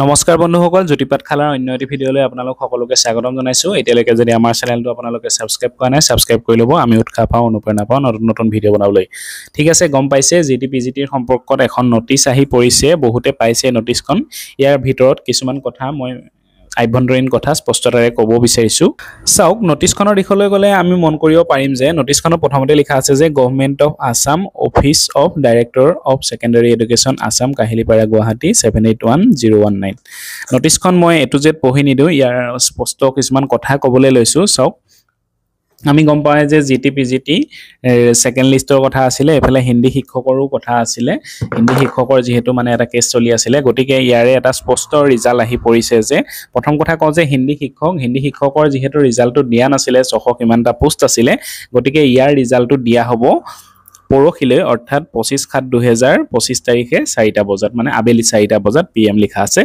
নমস্কাৰ বন্ধুসকল, জ্যোতিপাত খালাৰ অন্য এটি ভিডিঅ'লৈ আপোনালোক সকলোকে স্বাগতম জনাইছোঁ। এতিয়ালৈকে যদি আমাৰ চেনেলটো আপোনালোকে ছাবস্ক্ৰাইব কৰা নাই, ছাবস্ক্ৰাইব কৰি ল'ব। আমি উৎসাহ পাওঁ, অনুপ্ৰেৰণা পাওঁ নতুন নতুন ভিডিঅ' বনাবলৈ। ঠিক আছে, গম পাইছে GT/PGTৰ সম্পৰ্কত এখন নটিচ আহি পৰিছে। বহুতে পাইছে নটিচখন। ইয়াৰ ভিতৰত কিছুমান কথা মই আভ্যন্তৰীণ কথা স্পষ্টতাৰে ক'ব বিচাৰিছোঁ। চাওক, নটিচখনৰ দিশলৈ গ'লে আমি মন কৰিব পাৰিম যে নটিচখনৰ প্ৰথমতে লিখা আছে যে government of Assam, office of director of secondary education Assam, Kahilipara, Guwahati 781019। নটিচখন মই A to Z পঢ়ি নিদিওঁ, ইয়াৰ স্পষ্ট কিছুমান কথা ক'বলৈ লৈছোঁ। চাওক, আমি গম পাওঁ যে GT/PGT ছেকেণ্ড লিষ্টৰ কথা আছিলে, এফালে হিন্দী শিক্ষকৰো কথা আছিলে। হিন্দী শিক্ষকৰ যিহেতু মানে এটা কেছ চলি আছিলে, গতিকে ইয়াৰে এটা স্পষ্ট ৰিজাল্ট আহি পৰিছে যে প্ৰথম কথা কওঁ যে হিন্দী শিক্ষকৰ যিহেতু ৰিজাল্টটো দিয়া নাছিলে, 600 কিমানটা পোষ্ট আছিলে, গতিকে ইয়াৰ ৰিজাল্টটো দিয়া হ'ব পৰহিলৈ, অৰ্থাৎ 25/7/2025 তাৰিখে 4টা বজাত, মানে আবেলি 4টা বজাত PM লিখা আছে।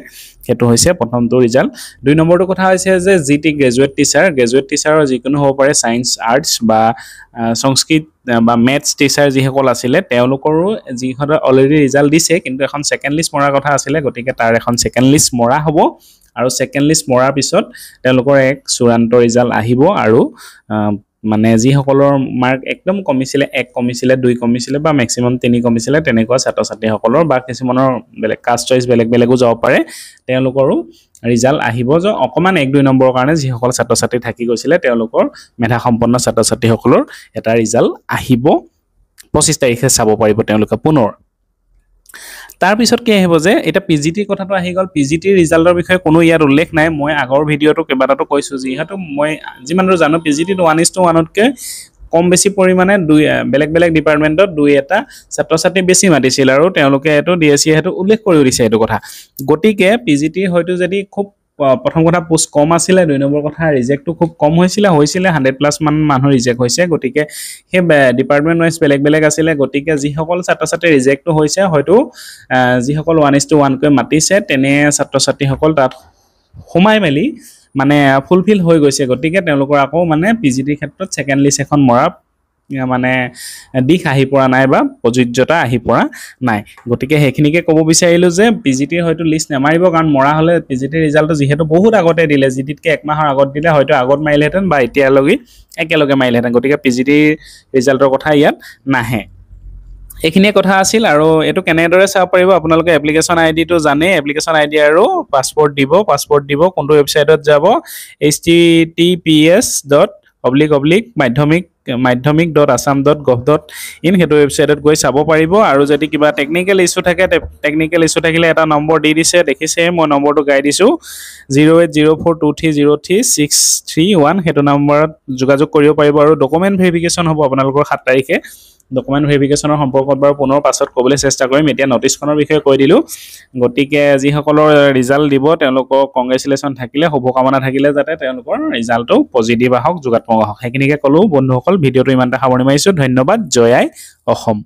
সেইটো হৈছে প্ৰথমটো ৰিজাল্ট। 2 নম্বৰটো কথা হৈছে যে GT গ্ৰেজুৱেট টিচাৰৰ যিকোনো হ'ব পাৰে, ছায়েন্স, আৰ্টছ বা সংস্কৃত বা মেথছ টিচাৰ যিসকল আছিলে, তেওঁলোকৰো যিসকলে অলৰেডি ৰিজাল্ট দিছে, কিন্তু এখন ছেকেণ্ড লিষ্ট মৰাৰ কথা আছিলে, গতিকে তাৰ এখন ছেকেণ্ড লিষ্ট মৰা হ'ব। আৰু ছেকেণ্ড লিষ্ট মৰাৰ পিছত তেওঁলোকৰ এক চূড়ান্ত ৰিজাল্ট আহিব। আৰু মানে যিসকলৰ মাৰ্ক একদম কমিছিলে, 1 কমিছিলে, 2 কমিছিলে বা মেক্সিমাম 3 কমিছিলে, তেনেকুৱা ছাত্ৰ ছাত্ৰীসকলৰ বা কিছুমানৰ বেলেগ কাষ্ট চইচ বেলেগো যাব পাৰে, তেওঁলোকৰো ৰিজাল্ট আহিব। যে অকণমান 1-2 নম্বৰৰ কাৰণে যিসকল ছাত্ৰ ছাত্ৰী থাকি গৈছিলে, তেওঁলোকৰ মেধাসম্পন্ন ছাত্ৰ ছাত্ৰীসকলৰ এটা ৰিজাল্ট আহিব। 25 তাৰিখে চাব পাৰিব তেওঁলোকে পুনৰ। তাৰপিছত কি আহিব যে এতিয়া PGTৰ কথাটো আহি গ'ল। PGTৰ ৰিজাল্টৰ বিষয়ে কোনো ইয়াত উল্লেখ নাই। মই আগৰ ভিডিঅ'টো কেইবাটাতো কৈছোঁ, যিহেতু মই যিমান দূৰ জানো PGTত 1:1তকৈ কম বেছি পৰিমাণে বেলেগ বেলেগ ডিপাৰ্টমেণ্টত 2-এটা ছাত্ৰ ছাত্ৰী বেছি মাতিছিল, আৰু তেওঁলোকে এইটো DSE সেইটো উল্লেখ কৰিও দিছে এইটো কথা। গতিকে PGT হয়তো যদি খুব প্ৰথম কথা পোষ্ট কম আছিলে, 2 নম্বৰ কথা ৰিজেক্টটো খুব কম হৈছিলে 100+ মান মানুহ ৰিজেক্ট হৈছে, গতিকে সেই ডিপাৰ্টমেণ্ট ৱাইজ বেলেগ আছিলে। গতিকে যিসকল ছাত্ৰ ছাত্ৰী ৰিজেক্টটো হৈছে, হয়তো যিসকল 1:1কৈ মাতিছে, তেনে ছাত্ৰ ছাত্ৰীসকল তাত সোমাই মেলি মানে ফুলফিল হৈ গৈছে। গতিকে তেওঁলোকৰ আকৌ মানে PGTৰ ক্ষেত্ৰত ছেকেণ্ড লিষ্ট এখন মৰা মানে দিশ আহি পৰা নাই বা প্ৰযোজ্যতা আহি পৰা নাই। গতিকে সেইখিনিকে ক'ব বিচাৰিলোঁ যে PGTৰ হয়তো লিষ্ট নামাৰিব, কাৰণ মৰা হ'লে PGTৰ ৰিজাল্টটো যিহেতু বহুত আগতে দিলে, GTতকৈ 1 মাহৰ আগত দিলে, হয়তো আগত মাৰিলেহেঁতেন বা এতিয়ালৈকে একেলগে মাৰিলেহেঁতেন। গতিকে PGTৰ ৰিজাল্টৰ কথা ইয়াত নাহে। এইখিনিয়ে কথা আছিল। আৰু এইটো কেনেদৰে চাব পাৰিব, আপোনালোকে এপ্লিকেশ্যন আইডিটো জানে। এপ্লিকেশ্যন আইডি আৰু পাছপৰ্ট দিব। কোনটো ৱেবছাইটত যাব? https://madhyamik.assam.gov.in সেইটো ৱেবছাইটত গৈ চাব পাৰিব। আৰু যদি কিবা টেকনিকেল ইছ্যু থাকিলে এটা নম্বৰ দি দিছে, দেখিছে, মই নম্বৰটো গাই দিছোঁ 08042303631। সেইটো নম্বৰত যোগাযোগ কৰিব পাৰিব। আৰু ডকুমেণ্ট ভেৰিফিকেশ্যন হ'ব আপোনালোকৰ 7 তাৰিখে। ডকুমেণ্ট ভেৰিফিকেশ্যনৰ সম্পৰ্কত বাৰু পুনৰ পাছত ক'বলৈ চেষ্টা কৰিম। এতিয়া নটিচখনৰ বিষয়ে কৈ দিলোঁ। গতিকে যিসকলৰ ৰিজাল্ট দিব, তেওঁলোকক কংগ্ৰেচুলেশ্যন থাকিলে, শুভকামনা থাকিলে যাতে তেওঁলোকৰ ৰিজাল্টটো পজিটিভ আহক, যোগাত্মক আহক। সেইখিনিকে ক'লোঁ বন্ধুসকল। ভিডিঅ'টো ইমানতে সামৰণি মাৰিছোঁ। ধন্যবাদ। জয় আই অসম।